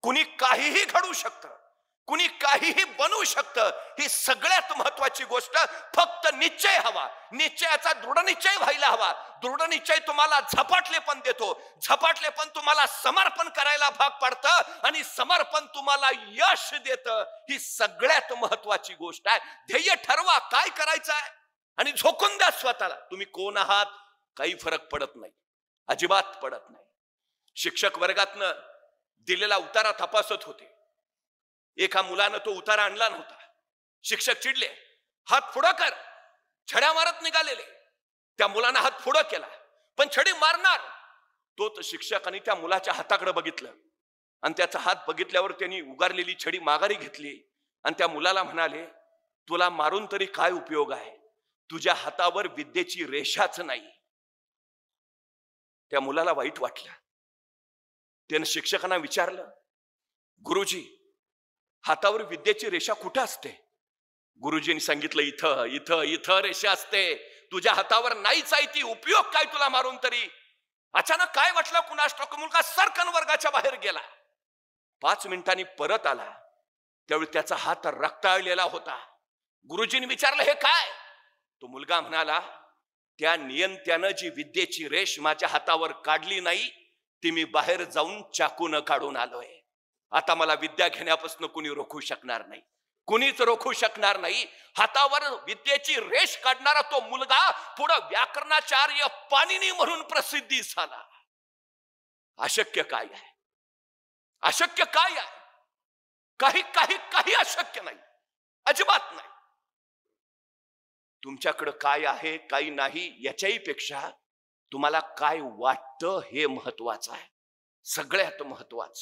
कुणी काहीही घडू शकतं, कुणी काहीही बनवू शकतं. ही सगळ्यात महत्वाची गोष्ट. फक्त निश्चय हवा, निश्चयाचा दृढ निश्चय व्हायला हवा. दृढ निश्चय तुम्हाला झपाटलेपण देतो, झपाटलेपण तुम्हाला समर्पण करायला भाग पाडतं आणि समर्पण तुम्हाला यश देतं. ही सगळ्यात महत्वाची गोष्ट आहे. ध्येय ठरवा, काय करायचं आहे आणि झोकून द्या स्वतःला. तुम्ही कोण आहात काही फरक पडत नाही, अजिबात पडत नाही. शिक्षक वर्गातनं दिलेला उतारा तपासत होते. एका मुलानं तो उतारा आणला नव्हता. शिक्षक चिडले, हात पुढं कर. छड्या मारत निघालेले. त्या मुलानं हात पुढं केला, पण छडी मारणार. तो शिक्षकाने त्या मुलाच्या हाताकडे बघितलं आणि त्याचा हात बघितल्यावर त्यांनी उगारलेली छडी माघारी घेतली आणि त्या मुलाला म्हणाले, तुला मारून तरी काय उपयोग आहे, तुझ्या हातावर विद्येची रेषाच नाही. त्या मुलाला वाईट वाटलं. त्यानं शिक्षकांना विचारलं, गुरुजी, हातावर विद्येची रेषा कुठं असते? गुरुजींनी सांगितलं, इथं इथं इथं रेषा असते. तुझ्या हातावर नाहीच आहे ती. उपयोग काय तुला मारून तरी? अचानक काय वाटलं कुणास ठाऊक, मुलगा सरकन वर्गाच्या बाहेर गेला. 5 मिनिटांनी परत आला. त्यावेळी त्याचा हात रक्ताळलेला होता. गुरुजींनी विचारलं, हे काय? तो मुलगा म्हणाला, त्या नियंत्यानं जी विद्येची रेष माझ्या हातावर काढली नाही ती मी बाहेर जाऊन चाकून काढून आलोय. आता मला विद्या घेण्यापासून कुणी रोखू शकणार नाही, कुणीच रोखू शकणार नाही. हातावर विद्येची रेष काढणारा तो मुलगा पुढे व्याकरणाचार्य पाणिनी म्हणून प्रसिद्धी झाला. अशक्य काय आहे? अशक्य काय आहे? काही काही काही अशक्य नाही, अजिबात नाही. तुमच्याकडे काय आहे काही नाही याच्याही पेक्षा तुम्हाला काय वाटतं हे महत्वाचं आहे, सगळ्यात महत्वाचं.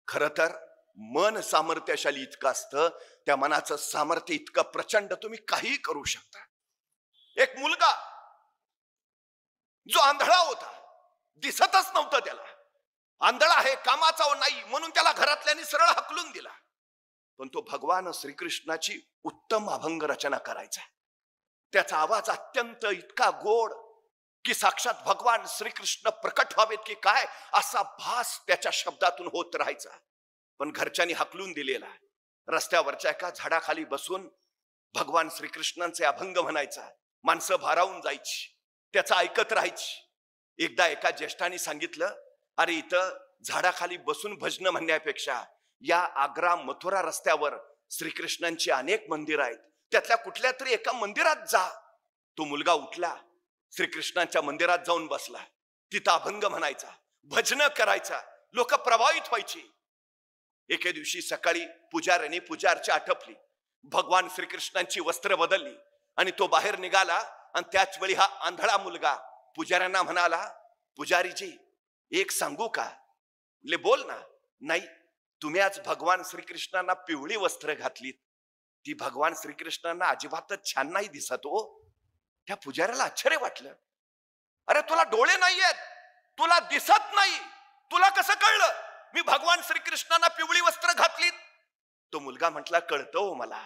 खर तर मन सामर्थ्यशाली इतकं असतं, त्या मनाचं सामर्थ्य इतकं प्रचंड, तुम्ही काही करू शकता. एक मुलगा जो आंधळा होता, दिसतच नव्हतं त्याला, आंधळा आहे, कामाचा नाही म्हणून त्याला घरातल्यांनी सरळ हकलून दिला. पण तो भगवान श्रीकृष्णाची उत्तम अभंग रचना करायचा. त्याचा आवाज अत्यंत इतका गोड की साक्षात भगवान श्रीकृष्ण प्रकट व्हावेत की काय असा भास त्याच्या शब्दातून होत राहायचा. पण घरच्यांनी हकलून दिलेला. रस्त्यावरच्या एका झाडाखाली बसून भगवान श्रीकृष्णांचे अभंग म्हणायचा. माणसं भारावून जायची, त्याचं ऐकत राहायची. एकदा एका ज्येष्ठाने सांगितलं, अरे इथं झाडाखाली बसून भजन म्हणण्यापेक्षा या आग्रा मथुरा रस्त्यावर श्रीकृष्णांची अनेक मंदिर आहेत, त्यातल्या कुठल्या तरी एका मंदिरात जा. तो मुलगा उठला, श्रीकृष्णांच्या मंदिरात जाऊन बसला. तिथं अभंग म्हणायचा, भजन करायचा, लोक प्रभावित व्हायची. एके दिवशी सकाळी पुजाऱ्याने पूजा अर्चा आटपली, भगवान श्रीकृष्णांची वस्त्र बदलली आणि तो बाहेर निघाला. आणि त्याच वेळी हा आंधळा मुलगा पुजाऱ्यांना म्हणाला, पुजारीजी एक सांगू का? ले बोल ना. नाही, तुम्ही आज भगवान श्रीकृष्णांना पिवळी वस्त्र घातलीत, ती भगवान श्रीकृष्णांना अजिबातच छान नाही दिसत हो. त्या पुजाऱ्याला आश्चर्य वाटलं. अरे तुला डोळे नाहीयेत, तुला दिसत नाही, तुला कसं कळलं मी भगवान श्रीकृष्णांना पिवळी वस्त्र घातलीत? तो मुलगा म्हटला, कळतं हो मला.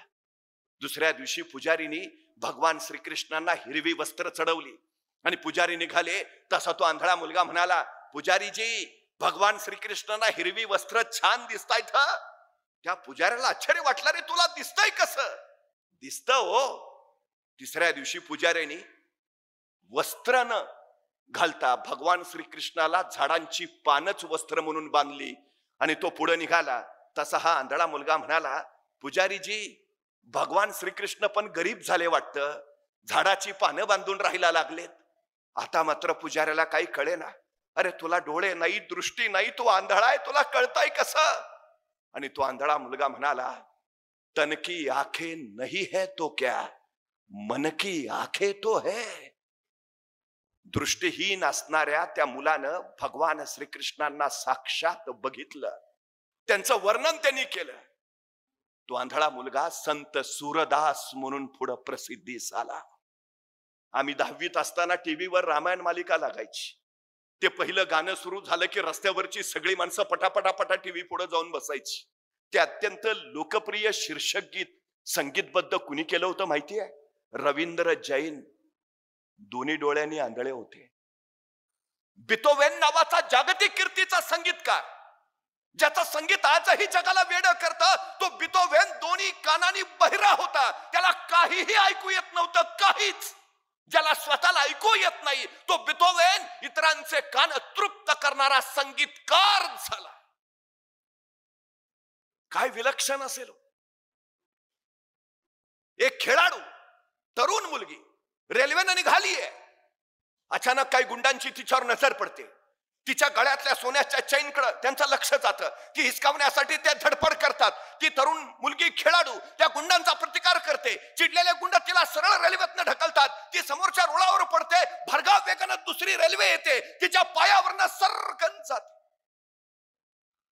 दुसऱ्या दिवशी पुजारीनी भगवान श्रीकृष्णांना हिरवी वस्त्र चढवली आणि पुजारी निघाले. तसा तो आंधळा मुलगा म्हणाला, पुजारीजी भगवान श्रीकृष्णांना हिरवी वस्त्र छान दिसतायत. त्या पुजाऱ्याला आश्चर्य वाटलं, रे तुला दिसतंय कसं? दिसतं हो. तिसऱ्या दिवशी पुजाऱ्याने वस्त्र न घालता भगवान श्रीकृष्णाला झाडांची पानच वस्त्र म्हणून बांधली आणि तो पुढे निघाला. तसा हा आंधळा मुलगा म्हणाला, पुजारीजी भगवान श्रीकृष्ण पण गरीब झाले वाटतं, झाडाची पानं बांधून राहायला लागलेत. आता मात्र पुजाऱ्याला काही कळेना. अरे तुला डोळे नाही, दृष्टी नाही, तू आंधळा आहे, तुला कळताय कसं? आणि तो आंधळा मुलगा म्हणाला, तन की आंखें नहीं है तो क्या, मन की आंखें तो है. दृष्टीहीन असणाऱ्या त्या मुलानं भगवान श्रीकृष्णांना साक्षात बघितलं, त्यांचं वर्णन त्यांनी केलं. तो आंधळा मुलगा संत सूरदास म्हणून पुढे प्रसिद्धीस आला. आम्ही 10वीत असताना टीव्हीवर रामायण मालिका लागायची. ते पहिलं गाणं सुरू झालं की रस्त्यावरची सगळी माणसं पटापटापटा टीव्ही पुढे जाऊन बसायची. ते अत्यंत लोकप्रिय शीर्षक गीत संगीतबद्ध कुणी केलं होतं माहिती आहे? रवींद्र जैन. दोन्ही डोळ्यांनी आंधळे होते. बिथोवेन नावाचा जागतिक कीर्तीचा संगीतकार ज्याचं संगीत आजही जगाला वेडं करतं, तो बिथोव्हेन दोन्ही कानांनी बहिरा होता. त्याला काहीही ऐकू येत नव्हतं, काहीच. ज्याला स्वतःला ऐकू येत नाही, तो बिथोव्हेन इतरांचे कान तृप्त करणारा संगीतकार झाला. काय विलक्षण असेल. एक खेळाडू, तरुण मुलगी रेल्वेने निघालीये. अचानक काही गुंडांची तिच्यावर नजर पडते. तिच्या गळ्यातल्या सोन्याच्या चैनकडे त्यांचं लक्ष जातं. ती हिसकावण्यासाठी ते धडपड करतात. ती तरुण मुलगी खेळाडू त्या गुंडांचा प्रतिकार करते. चिडलेले गुंड तिला सरळ रेल्वेतनं ढकलतात. ती समोरच्या रुळावर पडते. भरधाव वेगानं दुसरी रेल्वे येते. तिच्या पायावरनं सरकन जाते.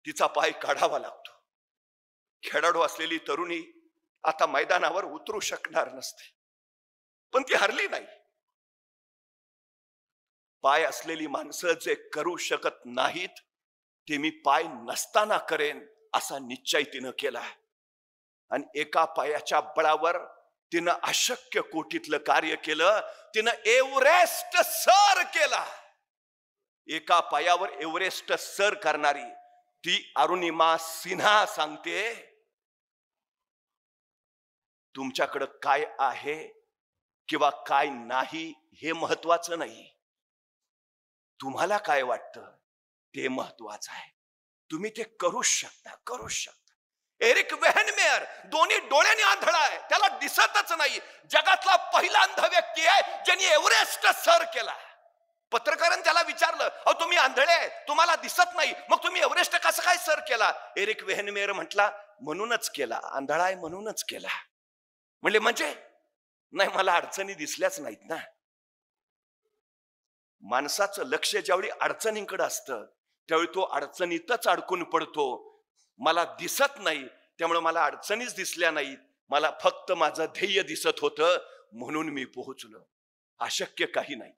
तिचा पाय काढावा लागतो. खेळाडू असलेली तरुणी आता मैदानावर उतरू शकणार नसते, पण ती हरली नाही. पाय असलेली माणसं जे करू शकत नाहीत, ते मी पाय नसताना करेन असा निश्चय तिनं केला. आणि एका पायाच्या बळावर तिनं अशक्य कोटीतलं कार्य केलं. तिनं एव्हरेस्ट सर केला. एका पायावर एव्हरेस्ट सर करणारी ती अरुणिमा सिन्हा सांगते, तुमच्याकडं काय आहे किंवा काय नाही हे महत्वाचं नाही. तुम्हाला काय वाटतं ते महत्वाचं आहे. तुम्ही ते करू शकता, करू शकता. एरिक वेहनमेयर दोन्ही डोळ्यांनी आंधळा आहे, त्याला दिसतच नाही. जगातला पहिला अंध व्यक्ती आहे ज्यांनी एव्हरेस्ट सर केला. पत्रकारांनी त्याला विचारलं, अहो तुम्ही आंधळे आहे, तुम्हाला दिसत नाही, मग तुम्ही एव्हरेस्ट कसं काय सर केला? एरिक वेहनमेयर म्हटला, म्हणूनच केला, आंधळा आहे म्हणूनच केला. म्हणले म्हणजे? नाही, मला अडचणी दिसल्याच नाहीत ना. माणसाचं लक्ष ज्यावेळी अडचणींकडे असतं त्यावेळी तो अडचणीतच अडकून पडतो. मला दिसत नाही त्यामुळे मला अडचणीच दिसल्या नाहीत, मला फक्त माझं ध्येय दिसत होतं म्हणून मी पोहोचलो. अशक्य काही नाही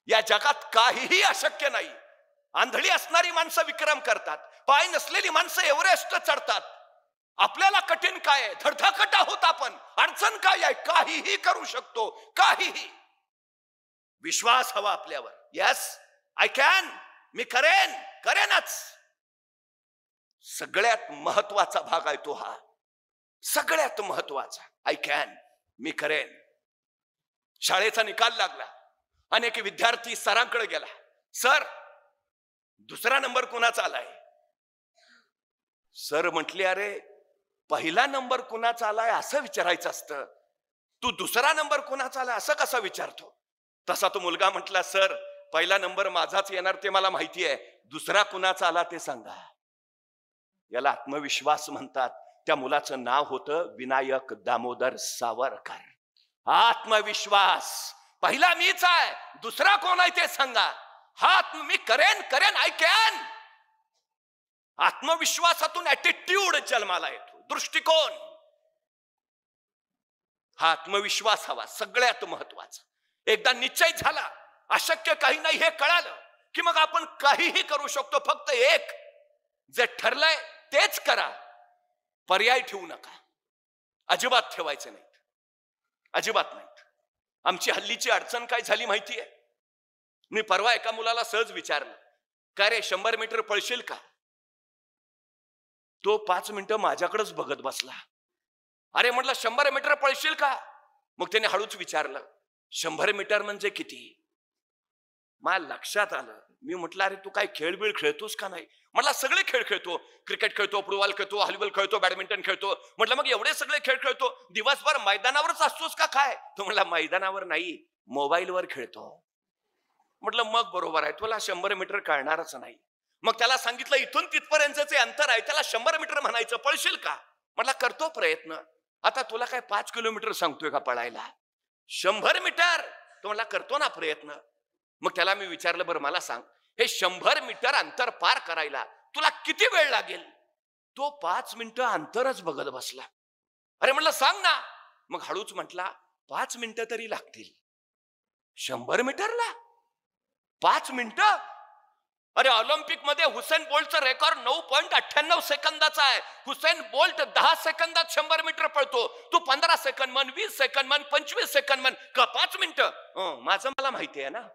या जगात, काहीही अशक्य नाही. आंधळी असणारी माणसं विक्रम करतात, पाय नसलेली माणसं एव्हरेस्ट चढतात. आपल्याला कठीण काय आहे? धडधाकट आहोत आपण. अडचण काय आहे? काहीही करू शकतो, काहीही. विश्वास हवा आपल्यावर. यस आय कॅन, मी करेन, करेनच. सगळ्यात महत्वाचा भाग आहे तो हा, सगळ्यात महत्वाचा. आय कॅन, मी करेन. शाळेचा निकाल लागला. अनेक विद्यार्थी सरांकडे गेला, सर दुसरा नंबर कुणाचा आलाय? सर म्हटले, अरे पहिला नंबर कुणाचा आलाय असं विचारायचं असतं, तू दुसरा नंबर कुणाचा आलाय असं कसं विचारतो? तसा तो मुलगा म्हटला, सर पहिला नंबर माझाच येणार ते मला माहिती आहे, दुसरा कुणाचा आला ते सांगा. याला आत्मविश्वास म्हणतात. त्या मुलाचं नाव होतं विनायक दामोदर सावरकर. आत्मविश्वास. पहिला मीच आहे, दुसरा कोण आहे ते सांगा. हा मी करेन, करेन, आय कॅन. आत्मविश्वासातून ऍटिट्यूड जन्माला येतो, दृष्टिकोन. हा आत्मविश्वास हवा, सगळ्यात महत्वाचा. एकदा निश्चय झाला, अशक्य काही नाही हे कळालं की मग आपण काहीही करू शकतो. फक्त एक, जे ठरलंय तेच करा. पर्याय ठेवू नका, अजिबात ठेवायचे नाहीत, अजिबात नाहीत. आमची हल्लीची अडचण काय झाली माहितीये? मी परवा एका मुलाला सहज विचारलं, काय रे 100 मीटर पळशील का? तो 5 मिनिटं माझ्याकडेच बघत बसला. अरे म्हटलं 100 मीटर पळशील का? मग त्याने हळूच विचारलं, 100 मीटर म्हणजे किती? मला लक्षात आलं. मी म्हटलं, अरे तू काय खेळबिळ खेळतोस का नाही? म्हटलं सगळे खेळ खेळतो, क्रिकेट खेळतो, फुटबॉल खेळतो, व्हॉलीबॉल खेळतो, बॅडमिंटन खेळतो. म्हटलं मग एवढे सगळे खेळ खेळतो, दिवसभर मैदानावरच असतोस का काय? तो म्हटला, मैदानावर नाही, मोबाईलवर खेळतो. म्हटलं मग बरोबर आहे, तुला 100 मीटर कळणारच नाही. मग त्याला सांगितलं, इथून तिथपर्यंतचे अंतर आहे, त्याला 100 मीटर म्हणायचं, पळशील का? म्हटलं करतो प्रयत्न. आता तुला काय 5 किलोमीटर सांगतोय का पळायला? 100 मीटर. तो म्हणला करतो ना प्रयत्न. मग त्याला मी विचारलं, बरं मला सांग, हे 100 मीटर अंतर पार करायला तुला किती वेळ लागेल? तो 5 मिनिटं अंतरच बघत बसला. अरे म्हटलं सांग ना. मग हळूच म्हटला, 5 मिनिटं तरी लागतील. 100 मीटरला 5 मिनिटं? अरे ऑलिम्पिक मध्ये हुसेन बोल्टचं रेकॉर्ड 9.98 सेकंदाचा आहे. हुसेन बोल्ट 10 सेकंदात 100 मीटर पळतो. तू 15 सेकंद म्हण, 20 सेकंद म्हण, 25 सेकंद म्हण, का 5 मिनिटं? माझं मला माहिती आहे ना.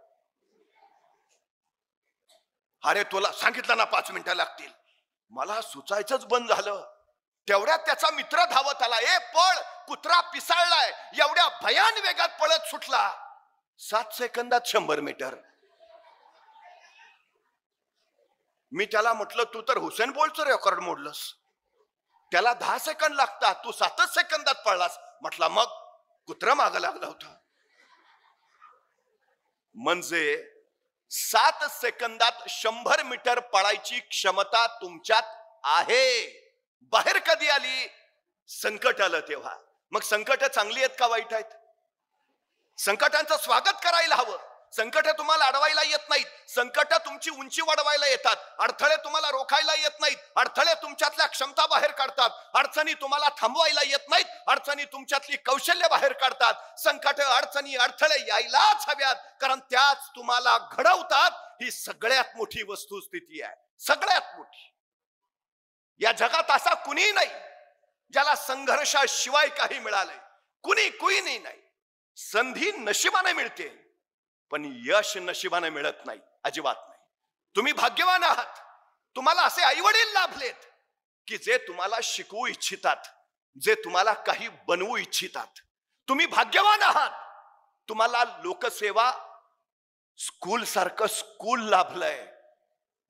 अरे तुला सांगितलं ना 5 मिनिटं लागतील. मला सुचायचंच बंद झालं. तेवढ्यात त्याचा मित्र धावत आला. ए पळ, कुत्रा पिसाळलाय. एवढ्या भयान वेगात पळत सुटला. 7 सेकंदात 100 मीटर. मी त्याला म्हटलं, तू तर हुसेन बोल्टचं रेकॉर्ड मोडलंस. त्याला 10 सेकंद लागतात, तू 7 सेकंदात पळलास. म्हटला मग कुत्रा मागं लागला होता. म्हणजे 7 सेकंदात 100 मीटर पळायची क्षमता तुमच्यात आहे. बाहेर कधी आली? संकट आलं तेव्हा. मग संकट चांगली आहेत का वाईट आहेत? संकटांचं स्वागत करायला हवं. संकट तुम्हाला अडवायला येत नाहीत. संकट तुमची उंची वाढवायला येतात. अडथळे तुम्हाला रोखायला येत नाहीत. अडथळे तुमच्यातल्या क्षमता बाहेर काढतात. अडचणी तुम्हाला थांबवायला येत नाहीत. अडचणी तुमच्यातली कौशल्य बाहेर काढतात. संकट, अडचणी, अडथळे यायलाच हव्यात, कारण त्याच तुम्हाला घडवतात. ही सगळ्यात मोठी वस्तुस्थिती आहे, सगळ्यात मोठी. या जगात असा कुणी नाही ज्याला संघर्षाशिवाय काही मिळालंय. कुणी नाही. संधी नशिबाने मिळते, पण यश नशिबाने मिळत नाही, अजिबात नाही. तुम्ही भाग्यवान आहात. तुम्हाला असे आई वडील लाभलेत की जे तुम्हाला शिकवू इच्छितात, जे तुम्हाला काही बनवू इच्छितात. तुम्ही भाग्यवान आहात. तुम्हाला लोकसेवा स्कूल सारखं स्कूल लाभलंय,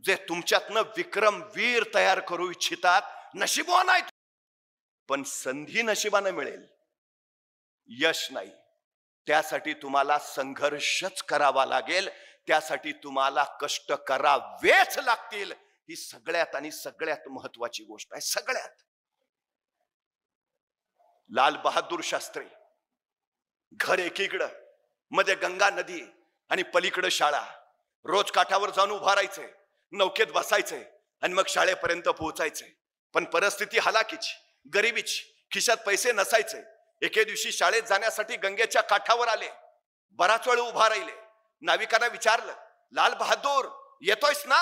जे तुमच्यातनं विक्रमवीर तयार करू इच्छितात. नशिबवान आहेत, पण संधी नशिबाने मिळेल, यश नाही. त्यासाठी तुम्हाला संघर्षच करावा लागेल. त्यासाठी तुम्हाला कष्ट करावेच लागतील. ही सगळ्यात आणि सगळ्यात महत्वाची गोष्ट आहे. सगळ्यात. लाल बहादूर शास्त्री, घर एकीकडं, मध्ये गंगा नदी आणि पलीकडं शाळा. रोज काठावर जाऊन उभा राहायचे, नौकेत बसायचे आणि मग शाळेपर्यंत पोहोचायचे. पण परिस्थिती हलाखीची, गरिबीची, खिशात पैसे नसायचे. एके दिवशी शाळेत जाण्यासाठी गंगेच्या काठावर आले. बराच वेळ उभा राहिले. नाविकांना विचारलं, लाल बहादूर येतोयस ना?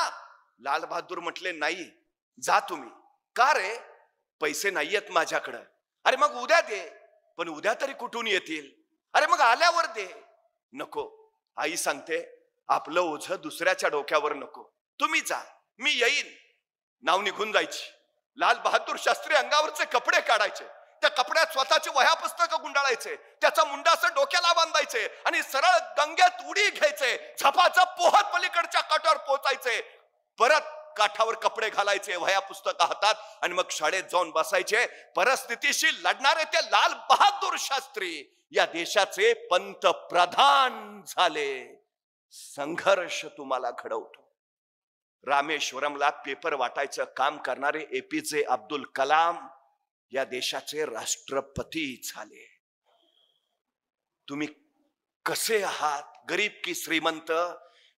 लाल बहादूर म्हटले, नाही. जा तुम्ही. का रे? पैसे नाहीयेत माझ्याकडं. अरे मग उद्या दे. पण उद्या तरी कुठून येतील? अरे मग आल्यावर दे. नको, आई सांगते, आपलं ओझं दुसऱ्याच्या डोक्यावर नको. तुम्ही जा, मी येईन. नाव निघून जायची. लाल बहादूर शास्त्री अंगावरचे कपडे काढायचे. त्या कपड्यात स्वतःची वह्या पुस्तकं गुंडाळायचे. त्याचा मुंडा असं डोक्याला बांधायचे आणि सरळ गंगेत उडी घ्यायचे. झपाझप पोहत पलीकडच्या काठावर पोहोचायचे. परत काठावर कपडे घालायचे, वह्या पुस्तकं हातात, आणि मग शाळेत जाऊन बसायचे. परिस्थितीशी लढणारे ते लाल बहादूर शास्त्री या देशाचे पंतप्रधान झाले. संघर्ष तुम्हाला घडवतो. रामेश्वरमला पेपर वाटायचं काम करणारे APJ अब्दुल कलाम या देशाचे राष्ट्रपती झाले. तुम्ही कसे आहात, गरीब की श्रीमंत,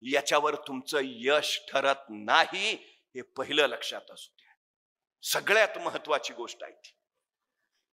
याच्यावर तुमचं यश ठरत नाही, हे पहिलं लक्षात असू द्या. सगळ्यात महत्वाची गोष्ट आहे ती.